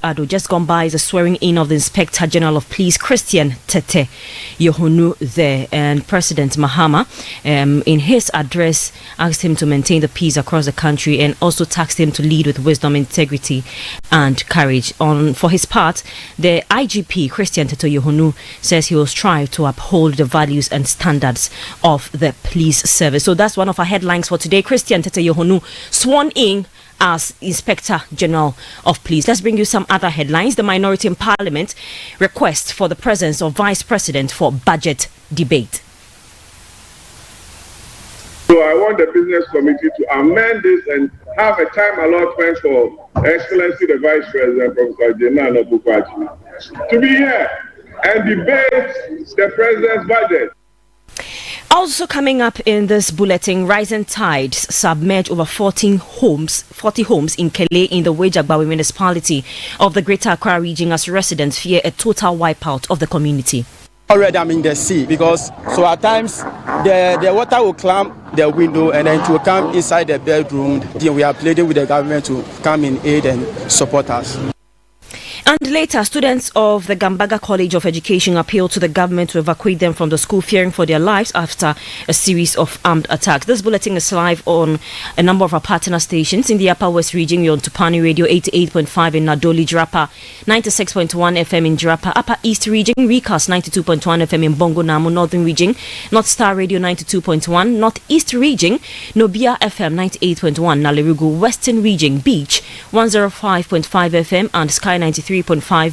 Ado. Just gone by is the swearing in of the Inspector General of Police, Christian Tete Yohonu there, and President Mahama in his address asked him to maintain the peace across the country and also tasked him to lead with wisdom, integrity and courage. For his part, the IGP, Christian Tete Yohonu, says he will strive to uphold the values and standards of the police service. So that's one of our headlines for today. Christian Tete Yohonu sworn in as Inspector General of Police. Let's bring you some other headlines. The minority in Parliament requests for the presence of Vice President for budget debate. So I want the Business Committee to amend this and have a time allotment for Excellency the Vice President, Professor Jenana Bukwaji, to be here and debate the President's budget. Also coming up in this bulletin, rising tides submerge over 40 homes in Kele in the Wejagbawe municipality of the Greater Accra region as residents fear a total wipeout of the community. Already I'm in the sea because so at times the water will climb the window and then it will come inside the bedroom. Then we are pleading with the government to come in aid and support us. And later, students of the Gambaga College of Education appealed to the government to evacuate them from the school, fearing for their lives after a series of armed attacks. This bulletin is live on a number of our partner stations. In the Upper West region, we're on Tupani Radio 88.5 in Nadoli, Jirapa, 96.1 FM in Jirapa. Upper East region, Recast 92.1 FM in Bongo Namu. Northern region, North Star Radio 92.1. Northeast region, Nobia FM 98.1. Nalerugu. Western region, Beach 105.5 FM and Sky 93.5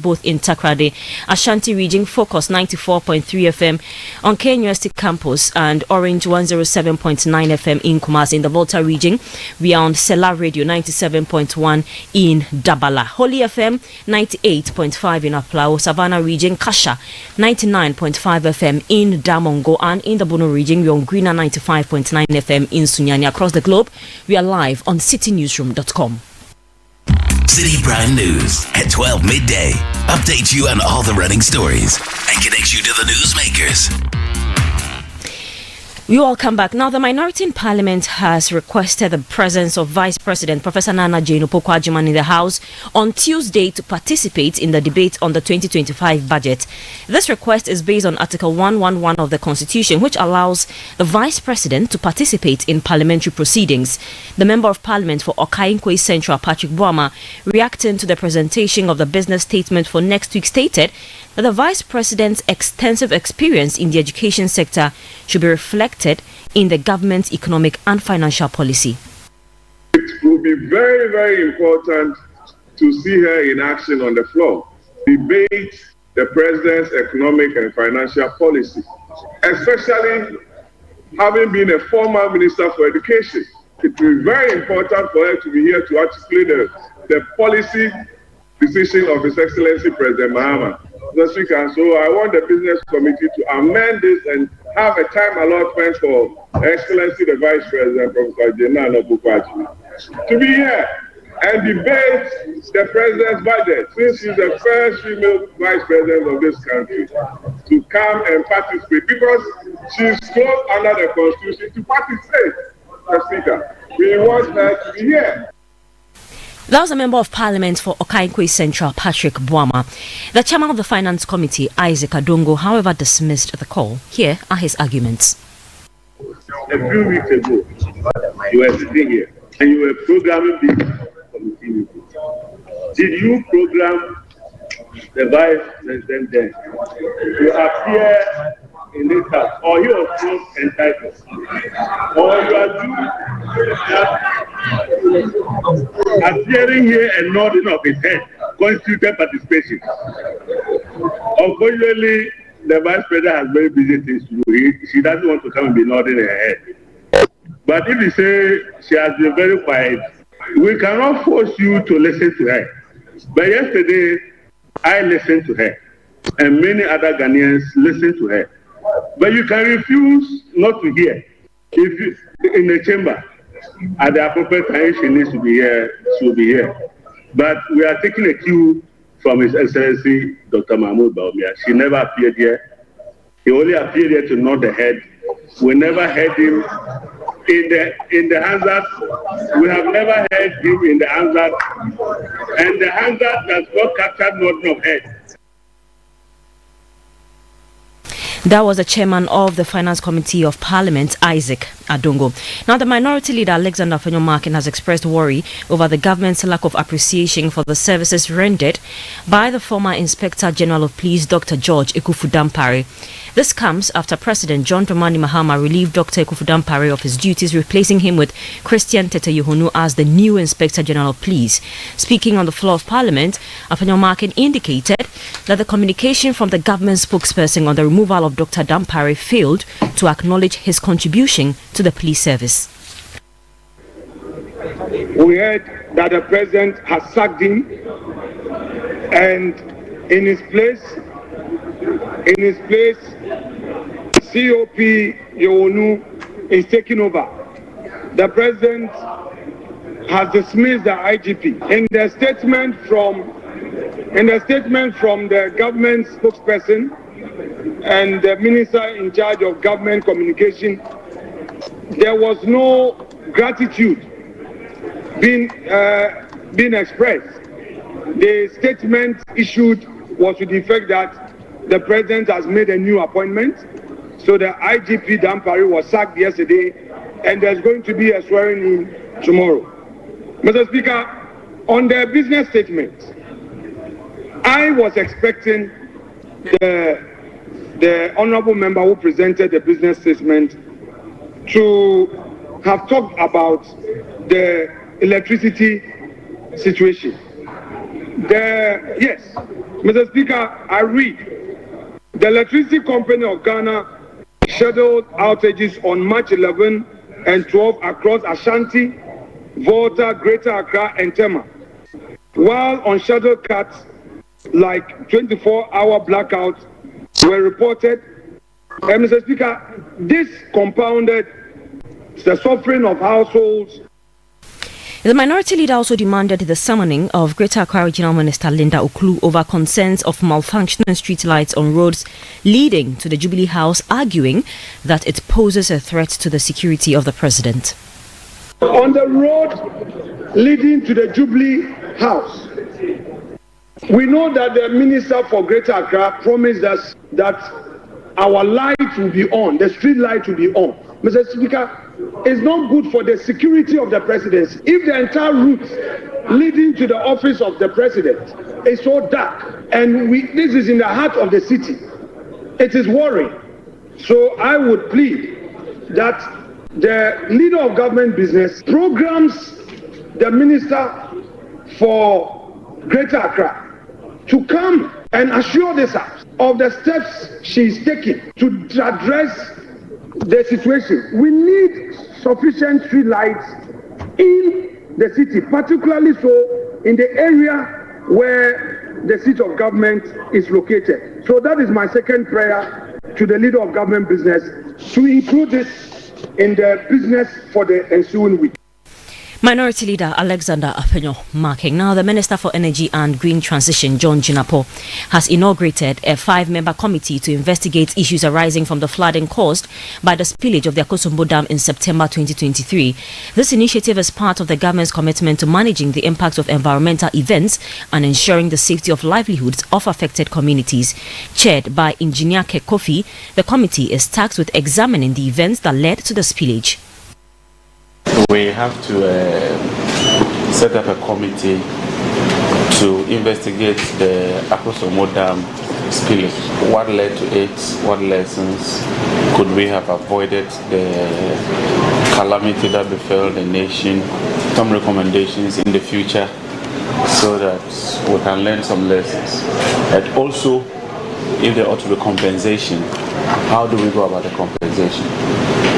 both in Takrade. Ashanti region, Focus 94.3 FM on KNUST campus and Orange 107.9 FM in Kumasi. In the Volta region, we are on Sela Radio 97.1 in Dabala. Holy FM 98.5 in Aplao. Savannah region, Kasha 99.5 FM in Damongo, and in the Bono region, we are on Greener 95.9 FM in Sunyani. Across the globe, we are live on citinewsroom.com. Citi Prime News at 12 midday. Update you on all the running stories and connect you to the newsmakers. We all come back. Now, the minority in Parliament has requested the presence of Vice President Professor Nana Jane Opoku-Agyeman in the House on Tuesday to participate in the debate on the 2025 budget. This request is based on Article 111 of the Constitution, which allows the Vice President to participate in parliamentary proceedings. The Member of Parliament for Okaigwe Central, Patrick Boama, reacting to the presentation of the business statement for next week, stated that the Vice President's extensive experience in the education sector should be reflected in the government's economic and financial policy. It will be very, very important to see her in action on the floor, debate the President's economic and financial policy, especially having been a former Minister for Education. It will be very important for her to be here to articulate the policy decision of His Excellency President Mahama. This week, and so I want the Business Committee to amend this and have a time allotment for Excellency the Vice President, Professor Jenana Bukwaji, to be here and debate the President's budget, since she's the first female Vice President of this country to come and participate, because she's close under the Constitution to participate, Mr. Speaker. We want her to be here. That was a Member of Parliament for Okaigwe Central, Patrick Boama. The Chairman of the Finance Committee, Isaac Adongo, however, dismissed the call. Here are his arguments. A few weeks ago, you were sitting here and you were programming this committee meeting. Did you program the Vice President then to appear in this house, or he was not entitled, or you are appearing here and nodding of his head constituted participation? Unfortunately, the Vice President has very busy things to do. She doesn't want to come and be nodding her head. But if you say she has been very quiet, we cannot force you to listen to her. But yesterday, I listened to her, and many other Ghanaians listened to her. But you can refuse not to hear. If you, in the chamber, at the appropriate time, she needs to be here, she will be here. But we are taking a cue from His Excellency Dr. Mahmoud Bawumia. She never appeared here. He only appeared here to nod the head. We never heard him in the answers. We have never heard him in the answers and the hunger does not capture nothing of head. That was the chairman of the Finance Committee of Parliament, Isaac Adongo. Now, the minority leader, Alexander Afenyo-Markin, has expressed worry over the government's lack of appreciation for the services rendered by the former Inspector General of Police, Dr. George Ekufu-Dampare. This comes after President John Dramani Mahama relieved Dr. Ekufu-Dampare of his duties, replacing him with Christian Tete Yohonu as the new Inspector General of Police. Speaking on the floor of Parliament, Afenyo-Markin indicated that the communication from the government spokesperson on the removal of Dr. Dampare failed to acknowledge his contribution to the police service. We heard that the president has sacked him, and in his place, COP Yohonu is taking over. The president has dismissed the IGP. In the statement from the government spokesperson and the minister in charge of government communication, there was no gratitude being expressed. The statement issued was to the effect that the president has made a new appointment. So the IGP Dampare was sacked yesterday, and there's going to be a swearing in tomorrow. Mr. Speaker, on the business statement, I was expecting the honorable member who presented the business statement to have talked about the electricity situation. Yes, Mr. Speaker, I read the Electricity Company of Ghana scheduled outages on March 11 and 12 across Ashanti, Volta, Greater Accra, and Tema, while unscheduled cuts like 24-hour blackouts were reported. And Mr. Speaker, this compounded the suffering of households. The minority leader also demanded the summoning of Greater Accra Regional Minister Linda Oklu over concerns of malfunctioning street lights on roads leading to the Jubilee House, arguing that it poses a threat to the security of the president. On the road leading to the Jubilee House, we know that the Minister for Greater Accra promised us that our light will be on, the street light will be on. Mr. Speaker, it's not good for the security of the presidency if the entire route leading to the office of the president is so dark, and this is in the heart of the city. It is worrying. So I would plead that the leader of government business programs the Minister for Greater Accra to come and assure this House of the steps she is taking to address the situation. We need sufficient street lights in the city, particularly so in the area where the seat of government is located. So that is my second prayer to the leader of government business, to include this in the business for the ensuing week. Minority Leader Alexander Afenyo-Markin. Now, the Minister for Energy and Green Transition, John Jinapor, has inaugurated a 5-member committee to investigate issues arising from the flooding caused by the spillage of the Akosombo Dam in September 2023. This initiative is part of the government's commitment to managing the impact of environmental events and ensuring the safety of livelihoods of affected communities. Chaired by Engineer Kekofi, the committee is tasked with examining the events that led to the spillage. We have to set up a committee to investigate the Akosombo Dam spillage. What led to it? What lessons could we have avoided the calamity that befell the nation? Some recommendations in the future so that we can learn some lessons. And also, if there ought to be compensation, how do we go about the compensation?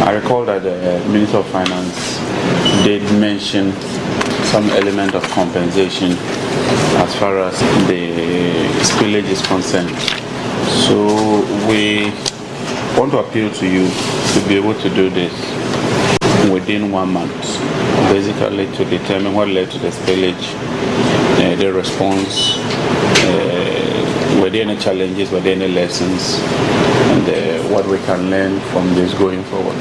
I recall that the Minister of Finance did mention some element of compensation as far as the spillage is concerned. So we want to appeal to you to be able to do this within 1 month, basically to determine what led to the spillage, the response, were there any challenges, were there any lessons, and what we can learn from this going forward.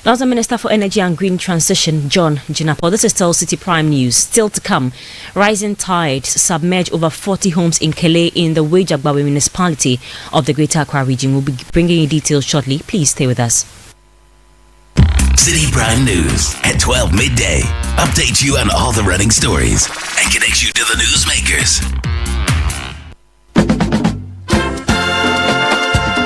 Now, the Minister for Energy and Green Transition, John Jinapor. This is still City Prime News. Still to come, rising tides submerge over 40 homes in Kele in the Wejagbawe municipality of the Greater Accra region. We'll be bringing you details shortly. Please stay with us. City Prime News at 12 midday. Update you on all the running stories and connect you to the newsmakers.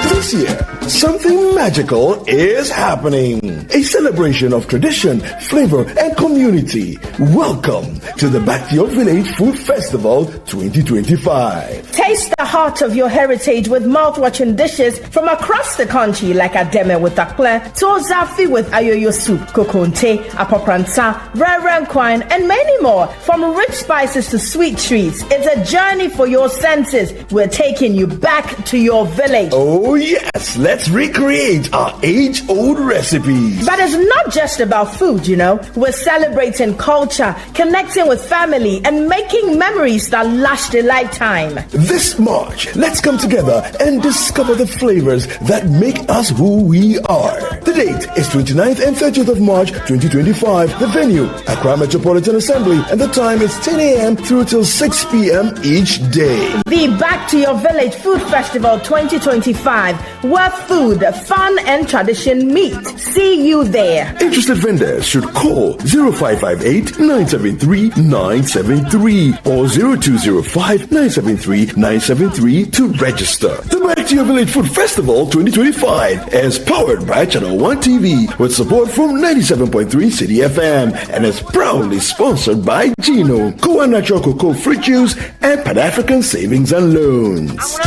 This year, something magical is happening. A celebration of tradition, flavor, and community. Welcome to the Back to Your Village Food Festival 2025. Taste the heart of your heritage with mouth-watering dishes from across the country like Ademe with Akple, Tozafi with Ayoyo soup, Kokonte, Apopransa, Rare Quine, and many more. From rich spices to sweet treats, it's a journey for your senses. We're taking you back to your village. Oh yes, let's recreate our age-old recipes. But it's not just about food, you know. We're celebrating culture, connecting with family, and making memories that last a lifetime. This March, let's come together and discover the flavors that make us who we are. The date is 29th and 30th of March 2025. The venue, Accra Metropolitan Assembly, and the time is 10 a.m. through till 6 p.m. each day. The Back to Your Village Food Festival 2025, where food, fun, and tradition meet. See you there. Interested vendors should call 0558-973-973 or 0205-973-973 to register. The Back to Your Village Food Festival 2025 is powered by Channel 1 TV with support from 97.3 Citi FM and is proudly sponsored by Gino, Koa Natural Cocoa Fruit Juice, and Pan African Savings and Loans.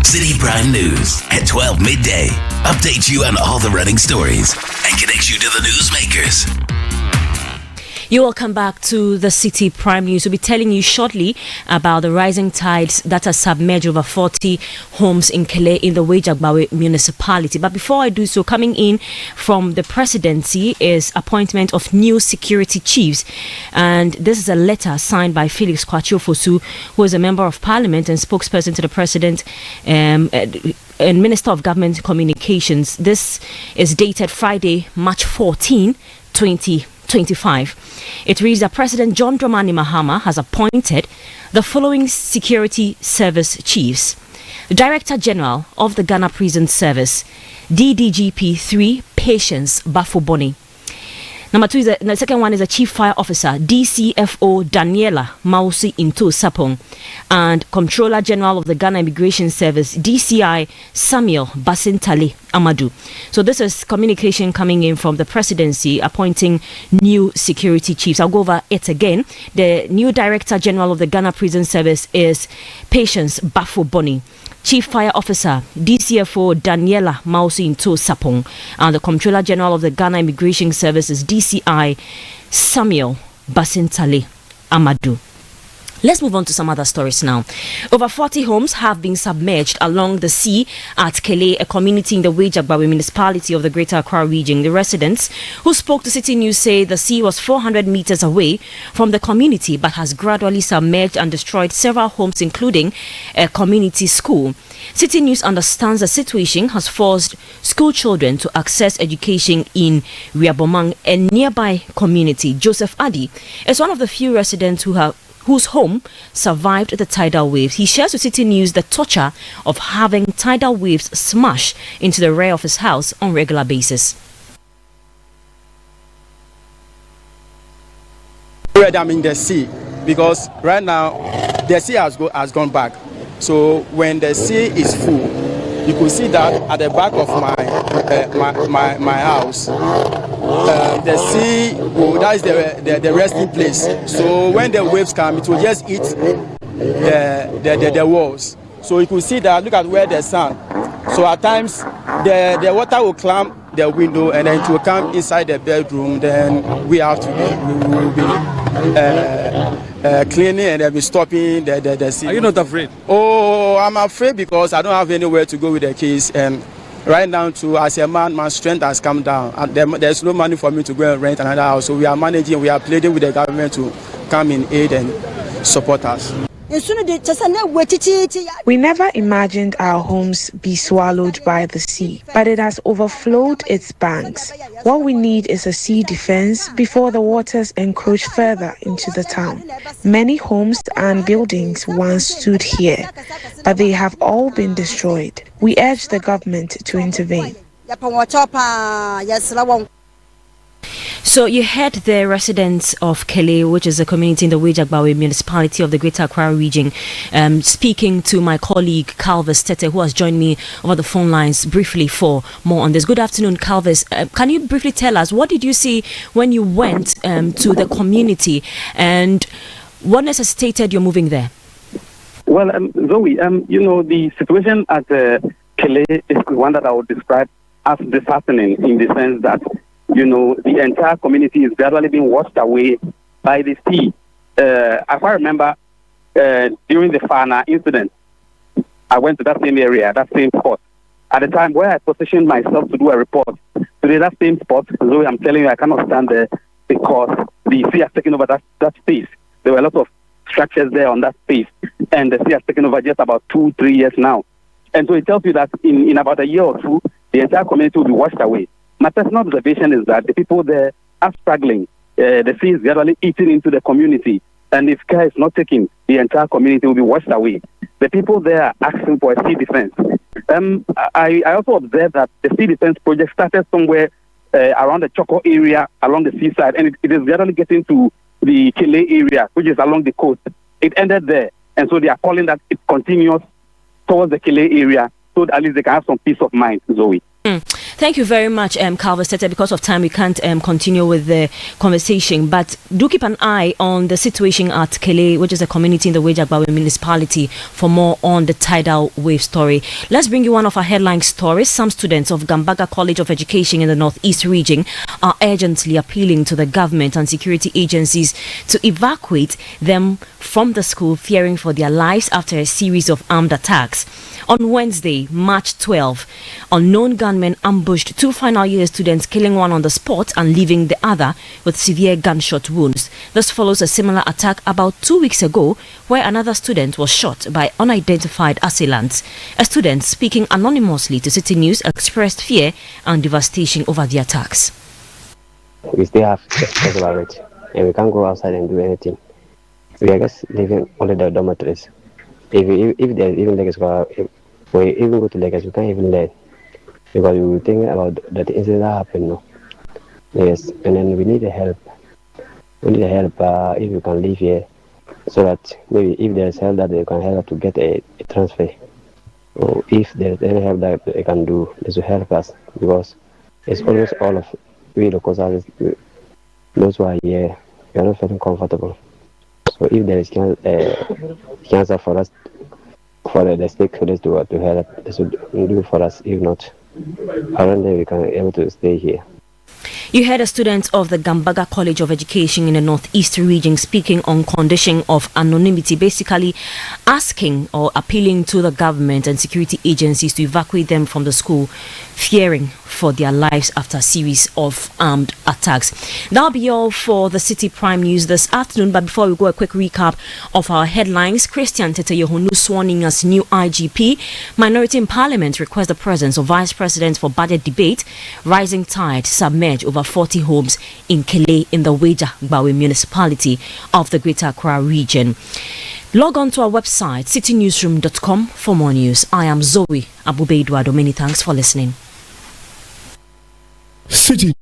City Prime News at 12 midday. Update you on all the running stories and connect you to the newsmakers. You will come back to the City Prime News. We'll be telling you shortly about the rising tides that have submerged over 40 homes in Kele in the Wejagbawe municipality. But before I do so, coming in from the presidency is appointment of new security chiefs. And this is a letter signed by Felix Kwachiofosu, who is a member of parliament and spokesperson to the president and Minister of Government Communications. This is dated Friday, March 14, 2025. It reads that President John Dramani Mahama has appointed the following security service chiefs: the Director General of the Ghana Prison Service, DDGP 3 Patience Bafoboni. Number 2 is the second one is a Chief Fire Officer, DCFO Daniela Mausi Into Sapong, and Comptroller General of the Ghana Immigration Service, DCI Samuel Basintali Amadou. So this is communication coming in from the presidency appointing new security chiefs. I'll go over it again. The new Director General of the Ghana Prison Service is Patience Bafoboni. Chief Fire Officer, DCFO Daniela Mausi Into Sapong, and the Comptroller General of the Ghana Immigration Services, DCI Samuel Basintali Amadou. Let's move on to some other stories now. Over 40 homes have been submerged along the sea at Kele, a community in the Wejagbawe municipality of the Greater Accra region. The residents who spoke to City News say the sea was 400 meters away from the community but has gradually submerged and destroyed several homes, including a community school. City News understands the situation has forced school children to access education in Riabomang, a nearby community. Joseph Adi is one of the few residents whose home survived the tidal waves. He shares with City News the torture of having tidal waves smash into the rear of his house on a regular basis. I'm in the sea because right now the sea has gone back. So when the sea is full, you could see that at the back of my house. The sea, that is the resting place. So when the waves come, it will just eat the walls. So you could see that. Look at where the sun. So at times the water will climb the window and then it will come inside the bedroom. Then we will be cleaning and then be stopping the sea. Are you not afraid? Oh, I'm afraid because I don't have anywhere to go with the kids, and right now, too, as a man, my strength has come down. And there's no money for me to go and rent another house. So we are managing, we are pleading with the government to come in aid and support us. We never imagined our homes be swallowed by the sea, but it has overflowed its banks. What we need is a sea defense before the waters encroach further into the town. Many homes and buildings once stood here, but they have all been destroyed. We urge the government to intervene. So you heard the residents of Kele, which is a community in the Wejagbawe municipality of the Greater Accra region, speaking to my colleague Calvis Tete, who has joined me over the phone lines briefly for more on this. Good afternoon, Calvis. Can you briefly tell us, what did you see when you went to the community, and what necessitated your moving there? Well, Zoe, the situation at Kele is one that I would describe as disheartening, in the sense that the entire community is gradually being washed away by the sea. As I remember, during the Fana incident, I went to that same area, that same spot. At the time where I positioned myself to do a report, today that same spot, Zoe, I'm telling you, I cannot stand there because the sea has taken over that space. There were a lot of structures there on that space, and the sea has taken over just about 2-3 years now. And so it tells you that in about a year or two, the entire community will be washed away. My personal observation is that the people there are struggling. The sea is gradually eating into the community, and if care is not taken, the entire community will be washed away. The people there are asking for a sea defense. I also observed that the sea defense project started somewhere around the Choco area, along the seaside, and it is gradually getting to the Kele area, which is along the coast. It ended there, and so they are calling that it continues towards the Kele area, so that at least they can have some peace of mind, Zoe. Thank you very much, Calvis Tete. Because of time, we can't continue with the conversation, but do keep an eye on the situation at Kele, which is a community in the Wejagbawe municipality, for more on the tidal wave story. Let's bring you one of our headline stories. Some students of Gambaga College of Education in the Northeast region are urgently appealing to the government and security agencies to evacuate them from the school, fearing for their lives after a series of armed attacks. On Wednesday, March 12, unknown gunmen ambushed 2 final year students, killing one on the spot and leaving the other with severe gunshot wounds. This follows a similar attack about 2 weeks ago, where another student was shot by unidentified assailants. A student speaking anonymously to Citi News expressed fear and devastation over the attacks. We still have stress about it, and we can't go outside and do anything. We are just living under the dormitories. If there's even Lagos, if we even go to Lagos, we can't even learn because we were thinking about that incident that happened. No? Yes, and then we need the help. We need the help if we can live here, so that maybe if there's help that they can help to get a transfer, or if there's any help that they can do, is to help us, because it's always all of we locals, those who are here, we are not feeling comfortable. So if there is chance for us, for the stakeholders to help, they should do for us. If not, around there we can be able to stay here. You heard a student of the Gambaga College of Education in the Northeast region speaking on condition of anonymity, basically asking or appealing to the government and security agencies to evacuate them from the school, fearing for their lives after a series of armed attacks. That'll be all for the Citi Prime News this afternoon. But before we go, a quick recap of our headlines. Christian Tete Yohonu sworn in as new IGP. Minority in Parliament requests the presence of Vice President for budget debate. Rising tide submerged over 40 homes in Kele in the Wejagbawe municipality of the Greater Accra region. Log on to our website, citinewsroom.com, for more news. I am Zoe Abube Eduardo. Many thanks for listening. Citi